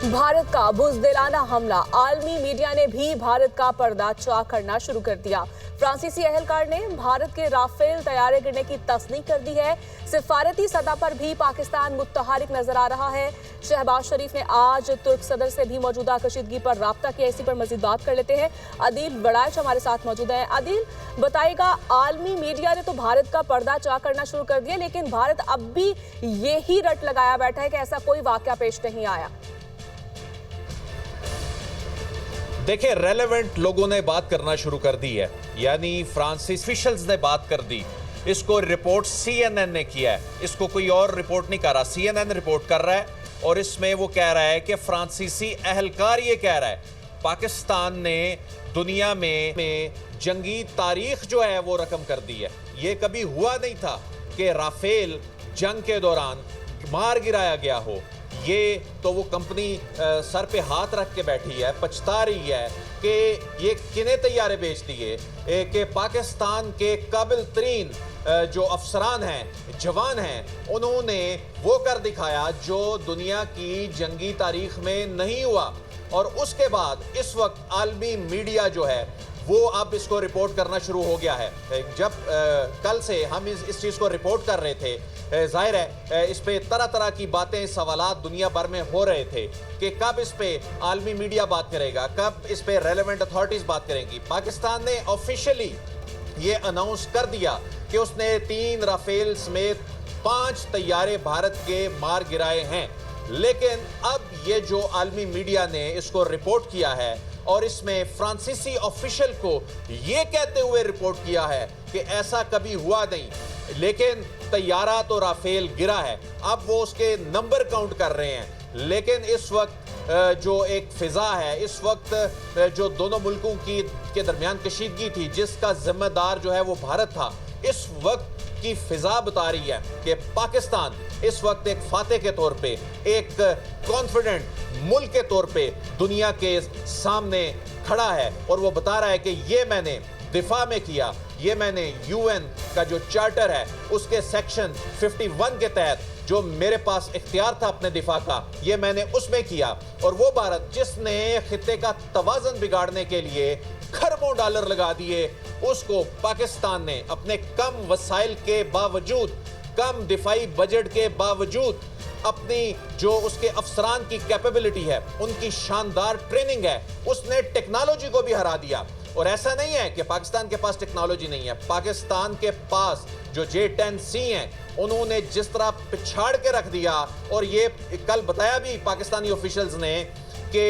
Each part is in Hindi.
भारत का बुज़दिलाना हमला, आलमी मीडिया ने भी भारत का पर्दा चाक करना शुरू कर दिया। फ्रांसीसी अहलकार ने भारत के राफेल तैयारे गिरने की तस्दीक कर दी है। सिफारती सतह पर भी पाकिस्तान मुत्तहरिक नजर आ रहा है। शहबाज शरीफ ने आज तुर्क सदर से भी मौजूदा कशीदगी पर राब्ता किया। इसी पर मजीद बात कर लेते हैं। आदिल वड़ाइच हमारे साथ मौजूद है। आदिल, बताइएगा, आलमी मीडिया ने तो भारत का पर्दा चाक करना शुरू कर दिया, लेकिन भारत अब भी यही रट लगाया बैठा है कि ऐसा कोई वाकया पेश नहीं आया। देखिए, रेलेवेंट लोगों ने बात करना शुरू कर दी है, यानी फ्रांसीसी ऑफिशियल्स ने बात कर दी। इसको रिपोर्ट CNN ने किया है, इसको कोई और रिपोर्ट नहीं कर रहा। CNN रिपोर्ट कर रहा है और इसमें वो कह रहा है कि फ्रांसीसी अहलकार ये कह रहा है पाकिस्तान ने दुनिया में जंगी तारीख जो है वो रकम कर दी है। ये कभी हुआ नहीं था कि राफेल जंग के दौरान मार गिराया गया हो। ये तो वो कंपनी सर पे हाथ रख के बैठी है, पछता रही है कि ये किन्हें तैयारे बेच दिए कि पाकिस्तान के काबिल तरीन जो अफसरान हैं, जवान हैं, उन्होंने वो कर दिखाया जो दुनिया की जंगी तारीख में नहीं हुआ। और उसके बाद इस वक्त आलमी मीडिया जो है वो अब इसको रिपोर्ट करना शुरू हो गया है। जब कल से हम इस चीज़ को रिपोर्ट कर रहे थे, जाहिर है इस पे तरह तरह की बातें, सवालात दुनिया भर में हो रहे थे कि कब इस पे आलमी मीडिया बात करेगा, कब इस पे रेलेवेंट अथॉरिटीज़ बात करेंगी। पाकिस्तान ने ऑफिशियली ये अनाउंस कर दिया कि उसने 3 राफेल समेत 5 तैयारे भारत के मार गिराए हैं। लेकिन अब ये जो आलमी मीडिया ने इसको रिपोर्ट किया है और इसमें फ्रांसीसी ऑफिशियल को ये कहते हुए रिपोर्ट किया है कि ऐसा कभी हुआ नहीं, लेकिन तैयारा तो राफेल गिरा है। अब वो उसके नंबर काउंट कर रहे हैं। लेकिन इस वक्त जो एक फिजा है, इस वक्त जो दोनों मुल्कों के दरमियान कशीदगी थी, जिसका जिम्मेदार जो है वो भारत था, इस वक्त की फिजा बता रही है कि पाकिस्तान इस वक्त एक फाते के तौर पे, एक कॉन्फिडेंट मुल्क के तौर पे दुनिया के सामने खड़ा है और वो बता रहा है कि ये मैंने दिफा में किया, ये मैंने UN का जो चार्टर है उसके सेक्शन 51 के तहत जो मेरे पास इख्तियार था अपने दिफा का, ये मैंने उसमें किया। और वो भारत जिसने खित्ते का तवाज़ुन बिगाड़ने के लिए खरबों डॉलर लगा दिए, उसको पाकिस्तान ने अपने कम वसाइल के बावजूद, कम दिफाई बजट के बावजूद, अपनी जो उसके अफसरान की कैपेबिलिटी है, उनकी शानदार ट्रेनिंग है, उसने टेक्नोलॉजी को भी हरा दिया। और ऐसा नहीं है कि पाकिस्तान के पास टेक्नोलॉजी नहीं है। पाकिस्तान के पास जो J-10C हैं, उन्होंने जिस तरह पिछाड़ के रख दिया, और ये कल बताया भी पाकिस्तानी ऑफिशियल्स ने कि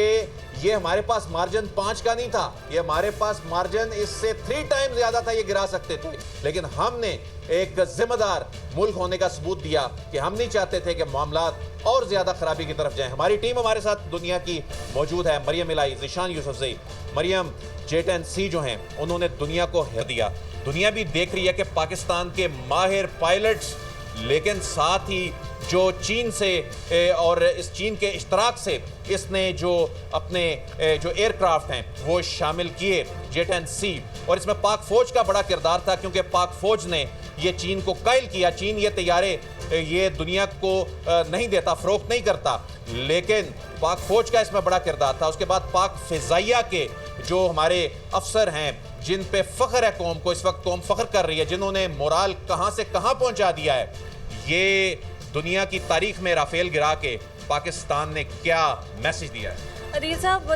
ये हमारे पास मार्जिन 5 का नहीं था, ये हमारे पास मार्जिन इससे 3 टाइम्स ज्यादा था, ये गिरा सकते थे। लेकिन हमने एक जिम्मेदार मुल्क होने का सबूत दिया कि हम नहीं चाहते थे कि मामलात और ज्यादा खराबी की तरफ जाएं। हमारी टीम हमारे साथ दुनिया की मौजूद है, मरियम इलाई, ज़ीशान यूसुफज़ई। मरियम, J-10C जो हैं उन्होंने दुनिया को हिला दिया। दुनिया भी देख रही है कि पाकिस्तान के माहिर पायलट्स, लेकिन साथ ही जो चीन से और इस चीन के इश्तराक से इसने जो अपने जो एयरक्राफ्ट हैं वो शामिल किए J-10C। और इसमें पाक फौज का बड़ा किरदार था, क्योंकि पाक फौज ने ये चीन को कायल किया। चीन ये तैयारे ये दुनिया को नहीं देता, फरोख्त नहीं करता, लेकिन पाक फौज का इसमें बड़ा किरदार था। उसके बाद पाक फिजाइया के जो हमारे अफसर हैं, जिन पे फ़ख्र है कौम को, इस वक्त कौम फ़ख्र कर रही है, जिन्होंने मोराल कहां से कहां पहुंचा दिया है। ये दुनिया की तारीख में राफेल गिरा के पाकिस्तान ने क्या मैसेज दिया है। अदील साहब,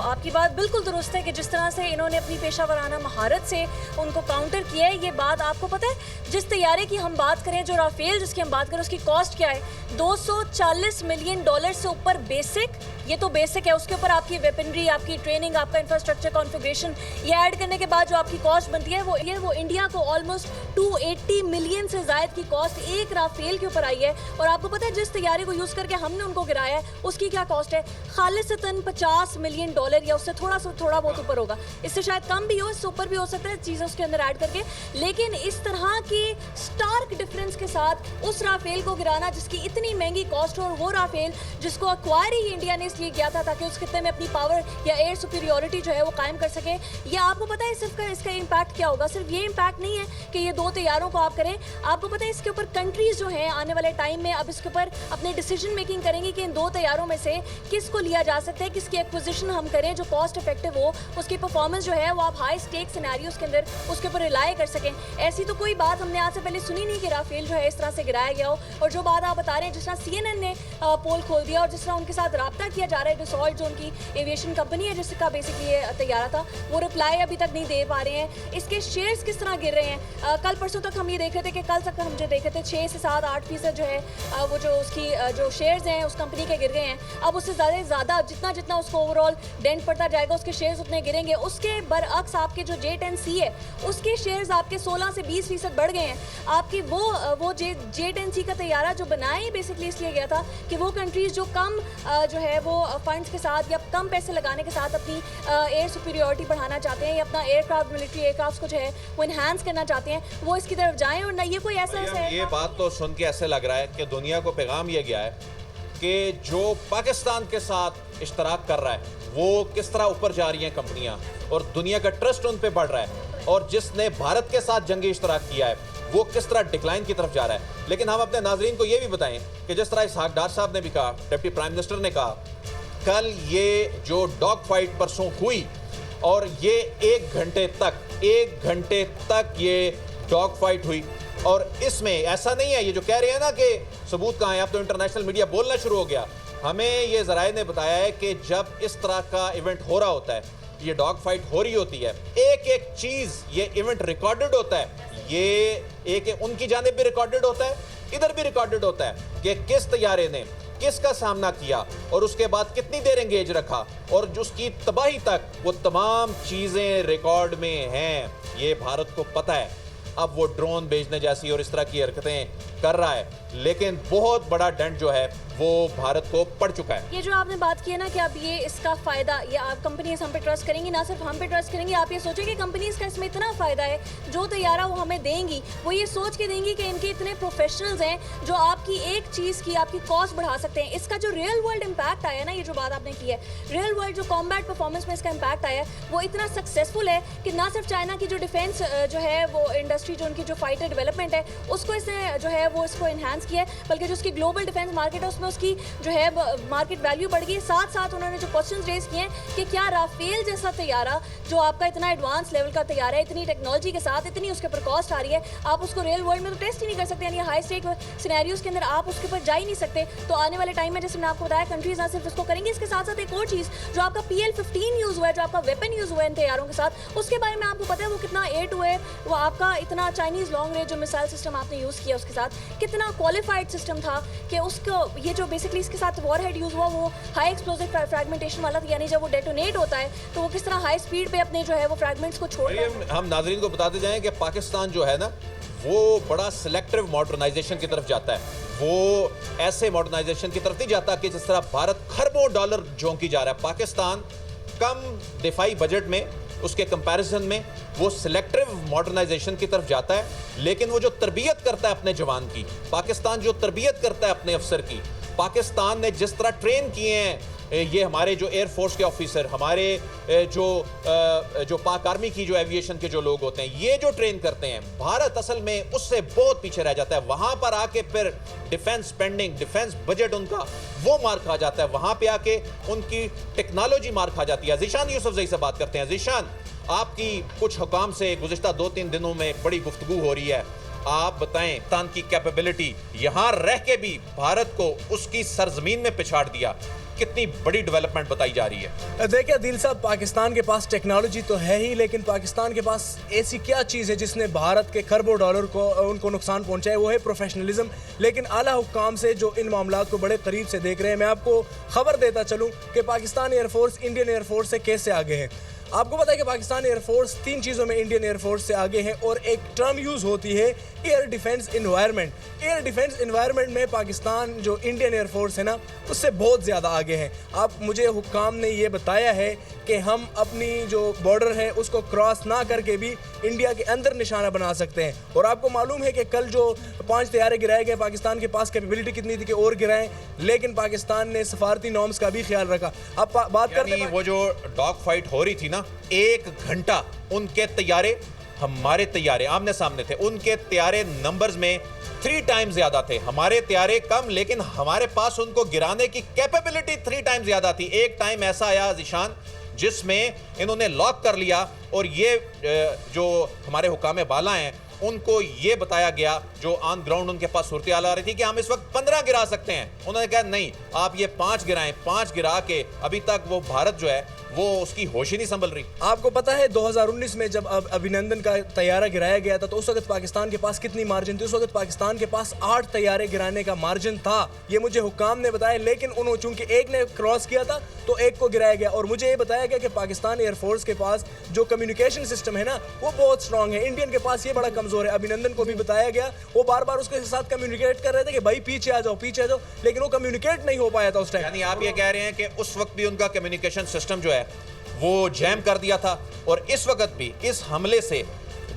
आपकी बात बिल्कुल दुरुस्त है कि जिस तरह से इन्होंने अपनी पेशावराना महारत से उनको काउंटर किया है। ये बात आपको पता है, जिस तैयारे की हम बात करें, जो राफेल जिसकी हम बात करें, उसकी कॉस्ट क्या है? $240 मिलियन से ऊपर बेसिक, ये तो बेसिक है। उसके ऊपर आपकी वेपनरी, आपकी ट्रेनिंग, आपका इंफ्रास्ट्रक्चर कॉन्फ़िगरेशन, ये ऐड करने के बाद जो आपकी कॉस्ट बनती है वो इंडिया को ऑलमोस्ट 280 मिलियन से ज़ायद की कॉस्ट एक राफेल के ऊपर आई है। और आपको पता है जिस तैयारे को यूज़ करके हमने उनको गिराया है, उसकी क्या क्या कॉस्ट है, खालिसतन $50 मिलियन या उससे थोड़ा बहुत ऊपर होगा, इससे शायद कम भी हो, इससे ऊपर भी हो सकता है चीज़ें उसके अंदर ऐड करके। लेकिन इस तरह की स्टार्क डिफरेंस के साथ उस राफेल को गिराना जिसकी इतनी महंगी कॉस्ट हो, और वो राफेल जिसको अक्वायर ही इंडिया ने इसलिए किया था ताकि उस खित्ते में अपनी पावर या एयर सुपीरियोरिटी जो है वो कायम कर सके। ये आपको पता है सिर्फ इसका इम्पैक्ट क्या होगा? सिर्फ ये इम्पैक्ट नहीं है कि ये 2 तैयारों को आप करें, आपको पता है इसके ऊपर कंट्रीज जो है आने वाले टाइम में अब इसके ऊपर अपने डिसीजन मेकिंग करेंगी कि इन 2 तैयारों में से किसको लिया जा सकता है, किसकी एक्विजिशन हम करें जो कॉस्ट इफेक्टिव हो, उसकी परफॉर्मेंस जो है वो आप हाई स्टेक सिनेरियोस के अंदर उसके ऊपर रिलाई कर सकें। ऐसी तो कोई बात हमने आज से पहले सुनी नहीं कि राफेल जो है इस तरह से गिराया गया हो। और जो बात आप बता रहे हैं, जिस तरह CNN ने पोल खोल दिया और जिस तरह उनके साथ रब्ता किया जा रहा है, डिसॉल्ट जो उनकी एविएशन कंपनी है जिसका बेसिकली ये तैयारा था, वो रिप्लाई अभी तक नहीं दे पा रहे हैं। इसके शेयर्स किस तरह गिर रहे हैं? कल परसों तक हम ये देख रहे थे कि कल तक हम जो देख रहे थे 6 से 7-8% जो है वो जो उसकी जो शेयर्स हैं उस कंपनी के गिर गए हैं। अब उससे ज़्यादा जितना उसको ओवरऑल डेंट पड़ता जाएगा उसके शेयर्स उतने गिरेंगे। उसके बरअक्स आपके जो J10C है उसके शेयर्स आपके 16 से 20% बढ़ गए हैं। आपकी वो J10C का तैयारा जो बनाया ही बेसिकली इसलिए गया था कि वो कंट्रीज जो कम जो है वो फंड्स के साथ या कम पैसे लगाने के साथ अपनी एयर सुपीरियोरिटी बढ़ाना चाहते हैं या अपना एयरक्राफ्ट मिलिट्री एयरक्राफ्ट को जो है वो इन्हांस करना चाहते हैं, वो इसकी तरफ जाएं। और ना ये कोई ऐसा है, ये बात तो सुन के ऐसे लग रहा है कि दुनिया को पैगाम ये गया है कि जो पाकिस्तान के साथ इश्तराक कर रहा है वो किस तरह ऊपर जा रही हैं कंपनियां और दुनिया का ट्रस्ट उन पे बढ़ रहा है, और जिसने भारत के साथ जंगी इश्तराक किया है वो किस तरह डिक्लाइन की तरफ जा रहा है। लेकिन हम अपने नाजरीन को ये भी बताएं कि जिस तरह इसहाक डार साहब ने भी कहा, डिप्टी प्राइम मिनिस्टर ने कहा, कल ये जो डॉग फाइट परसों हुई और ये 1 घंटे तक ये डॉग फाइट हुई, और इसमें ऐसा नहीं है ये जो कह रहे हैं ना कि सबूत कहाँ है, अब तो इंटरनेशनल मीडिया बोलना शुरू हो गया। हमें ये जराए ने बताया है कि जब इस तरह का इवेंट हो रहा होता है, ये डॉग फाइट हो रही होती है, एक चीज ये इवेंट रिकॉर्डेड होता है, ये एक उनकी जानिब भी रिकॉर्डेड होता है, इधर भी रिकॉर्डेड होता है कि किस तैयारे ने किसका सामना किया और उसके बाद कितनी देर एंगेज रखा और उसकी तबाही तक, वो तमाम चीजें रिकॉर्ड में हैं। ये भारत को पता है। अब वो ड्रोन भेजने जैसी और इस तरह की हरकतें कर रहा है, लेकिन बहुत बड़ा डेंट जो है वो भारत को पड़ चुका है। ये जो आपने बात की है ना कि अब ये इसका फायदा, ये आप कंपनीज हम पे ट्रस्ट करेंगी, ना सिर्फ हम पे ट्रस्ट करेंगी, आप ये सोचें कि कंपनीज का इसमें इतना फायदा है, जो तैयारा वो हमें देंगी वो ये सोच के देंगी कि इनके इतने प्रोफेशनल्स हैं जो आपकी एक चीज़ की आपकी कॉस्ट बढ़ा सकते हैं। इसका जो रियल वर्ल्ड इम्पैक्ट आया ना, ये जो बात आपने की है, रियल वर्ल्ड जो कॉम्बैट परफॉर्मेंस में इसका इम्पैक्ट आया वो इतना सक्सेसफुल है कि ना सिर्फ चाइना की जो डिफेंस जो है वो इंडस्ट्री, जो उनकी जो फाइटर डेवलपमेंट है उसको इसने जो है वो इसको इन्हांस किया है, बल्कि जो उसकी ग्लोबल डिफेंस मार्केट है उसमें उसकी जो है मार्केट वैल्यू बढ़ गई। साथ साथ उन्होंने जो क्वेश्चंस रेज किए हैं कि क्या राफेल जैसा तैयारा जो आपका इतना एडवांस लेवल का तैयारा है, इतनी टेक्नोलॉजी के साथ, इतनी उसके ऊपर कॉस्ट आ रही है, आप उसको रियल वर्ल्ड में तो टेस्ट ही नहीं कर सकते, यानी हाई स्टेक सिनेरियोज के अंदर आप उसके ऊपर जा ही नहीं सकते। तो आने वाले टाइम में जैसे मैंने आपको बताया कंट्रीज ना सिर्फ इसको करेंगे, इसके साथ साथ एक और चीज़ जो आपका PL-15 यूज़ हुआ है, जो आपका वेपन यूज़ हुआ है इन तैयारों के साथ, उसके बारे में आपको पता है वो कितना A2 है, वो आपका इतना चाइनीज़ लॉन्ग रेंज जो मिसाइल सिस्टम आपने यूज़ किया उसके साथ कितना क्वालिफाइड सिस्टम था कि उसको ये जो बेसिकली इसके साथ वॉर हेड यूज़ हुआ वो हाई एक्सप्लोसिव फ्रैगमेंटेशन वाला था, यानी जब वो डेटोनेट होता है तो वो किस तरह हाई स्पीड पे अपने जो है वो फ्रैगमेंट्स को छोड़ता है। हम नाजरीन को बताते जाएं कि पाकिस्तान जो है ना वो बड़ा सिलेक्टिव मॉडर्नाइजेशन की तरफ जाता है, वो ऐसे मॉडर्नाइजेशन की तरफ नहीं जाता कि जिस तरह भारत खरबों डॉलर झोंकी जा रहा है। पाकिस्तान कम दिफाई बजट में उसके कंपैरिजन में वो सिलेक्टिव मॉडर्नाइजेशन की तरफ जाता है, लेकिन वो जो तरबियत करता है अपने जवान की, पाकिस्तान जो तरबियत करता है अपने अफसर की, पाकिस्तान ने जिस तरह ट्रेन किए हैं ये हमारे जो एयरफोर्स के ऑफिसर, हमारे जो पाक आर्मी की जो एविएशन के जो लोग होते हैं, ये जो ट्रेन करते हैं, भारत असल में उससे बहुत पीछे रह जाता है। वहां पर आके फिर डिफेंस स्पेंडिंग, डिफेंस बजट उनका वो मार खा जाता है, वहां पे आके उनकी टेक्नोलॉजी मार खा जाती है। ज़ीशान यूसुफजई से बात करते हैं। ज़ीशान, आपकी कुछ हुकाम से गुज़िश्ता 2-3 दिनों में बड़ी गुफ्तगू हो रही है, आप बताएं पाकिस्तान की कैपेबिलिटी, यहां रह के भी भारत को उसकी सरजमीन में पिछाड़ दिया, कितनी बड़ी डेवलपमेंट बताई जा रही है। देखिए दिल साहब, पाकिस्तान के पास टेक्नोलॉजी तो है ही, लेकिन पाकिस्तान के पास ऐसी क्या चीज़ है जिसने भारत के खरबों डॉलर को उनको नुकसान पहुंचाए? वो है प्रोफेशनलिज्म। लेकिन आला हुक्काम से जो इन मामलात को बड़े करीब से देख रहे हैं, मैं आपको खबर देता चलूं कि पाकिस्तान एयरफोर्स इंडियन एयरफोर्स से कैसे आगे है। आपको पता है कि पाकिस्तान एयरफोर्स 3 चीज़ों में इंडियन एयरफोर्स से आगे है और एक टर्म यूज़ होती है air defence environment. Air defence environment में पाकिस्तान जो इंडियन एयरफोर्स है ना उससे बहुत ज़्यादा आगे है। आप मुझे हुक्काम ने ये बताया है कि हम अपनी जो बॉर्डर है उसको क्रॉस ना करके भी इंडिया के अंदर निशाना बना सकते हैं। और आपको मालूम है कि कल जो 5 तैयारे गिराए गए, पाकिस्तान के पास कैपेबिलिटी कितनी थी कि और गिराएं, लेकिन पाकिस्तान ने सफारती नॉर्म्स का भी ख्याल रखा। अब बात करते हैं वो जो डॉग फाइट हो रही थी ना, 1 घंटा उनके तैयारे हमारे तैयारे आमने सामने थे। उनके तैयारे नंबर्स में 3 टाइम्स ज्यादा थे, हमारे तैयारे कम, लेकिन हमारे पास उनको गिराने की कैपेबिलिटी 3 टाइम्स ज्यादा थी। एक टाइम ऐसा आया ज़ीशान जिसमें इन्होंने लॉक कर लिया और ये जो हमारे हुकामे बाला हैं उनको ये बताया गया, जो ऑन ग्राउंड उनके पास सूरत हाल आ रही थी कि हम इस वक्त 15 गिरा सकते हैं। उन्होंने कहा नहीं, आप ये 5 गिराएं। 5 गिरा के अभी तक वो भारत जो है वो उसकी होश ही नहीं संभल रही। आपको पता है 2019 में जब अभिनंदन का तैयारा गिराया गया था तो उस वक्त पाकिस्तान के पास कितनी मार्जिन थी? उस वक्त पाकिस्तान के पास 8 तैयारे गिराने का मार्जिन था। ये मुझे हुक्काम ने बताया, लेकिन उन्होंने चूंकि एक ने क्रॉस किया था तो एक को गिराया गया। और मुझे ये बताया गया कि पाकिस्तान एयरफोर्स के पास जो कम्युनिकेशन सिस्टम है ना वो बहुत स्ट्रांग है, इंडियन के पास ये बड़ा कमजोर है। अभिनंदन को भी बताया गया, वो बार बार उसके साथ कम्युनिकेट कर रहे थे कि भाई पीछे आ जाओ, पीछे आ जाओ, लेकिन वो कम्युनिकेट नहीं हो पाया था उस टाइम। यानी आप ये कह रहे हैं कि उस वक्त भी उनका कम्युनिकेशन सिस्टम जो है वो जैम कर दिया था। और इस वक्त भी इस हमले से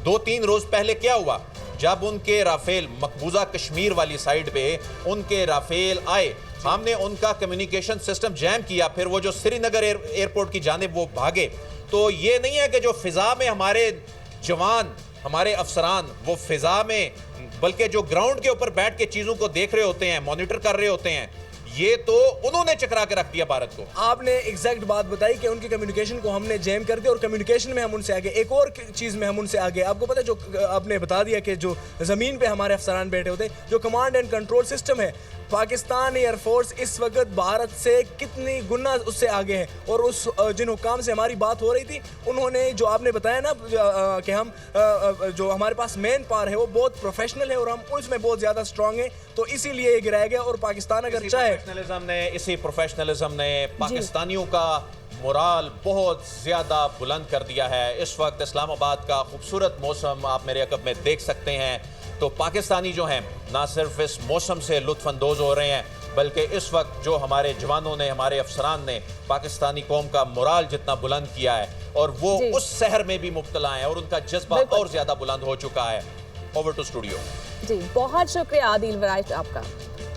2-3 रोज पहले क्या हुआ, जब उनके राफेल मकबूजा कश्मीर वाली साइड पे उनके राफेल आए, हमने उनका कम्युनिकेशन सिस्टम जैम किया, फिर वो जो श्रीनगर एयरपोर्ट की जानिब वो भागे। तो ये नहीं है कि जो फिजा में हमारे जवान, हमारे अफसरान वो फिजा में, बल्कि जो ग्राउंड के ऊपर बैठ के चीजों को देख रहे होते हैं, मॉनिटर कर रहे होते हैं, ये तो उन्होंने चकरा के रख दिया भारत को। आपने एग्जैक्ट बात बताई कि उनकी कम्युनिकेशन को हमने जैम कर दिया और कम्युनिकेशन में हम उनसे आगे, एक और चीज में हम उनसे आगे। आपको पता है जो आपने बता दिया कि जो जमीन पे हमारे अफसरान बैठे होते हैं, जो कमांड एंड कंट्रोल सिस्टम है, पाकिस्तान एयरफोर्स इस वक्त भारत से कितनी गुना उससे आगे है। और उस जिन हुक्काम से हमारी बात हो रही थी उन्होंने जो आपने बताया ना कि हम जो हमारे पास मैन पावर है वो बहुत प्रोफेशनल है और हम उसमें बहुत ज़्यादा स्ट्रांग है, तो इसीलिए ये गिराया गया। और पाकिस्तान अगर चाहे इसी प्रोफेशनलिज्म ने पाकिस्तानियों का मोराल बहुत ज़्यादा बुलंद कर दिया है। इस वक्त इस्लामाबाद का खूबसूरत मौसम आप मेरे अकब में देख सकते हैं। तो पाकिस्तानी जो हैं ना सिर्फ इस मौसम से लुत्फ़अंदोज़ हो रहे हैं, बल्कि इस वक्त जो हमारे जवानों ने, हमारे अफसरान ने पाकिस्तानी कौम का मोराल जितना बुलंद किया है और वो उस सहर में भी मुब्तला हैं और उनका जज्बा और ज़्यादा बुलंद हो चुका है। Over to studio. जी, बहुत शुक्रिया आदिल वराइट आपका।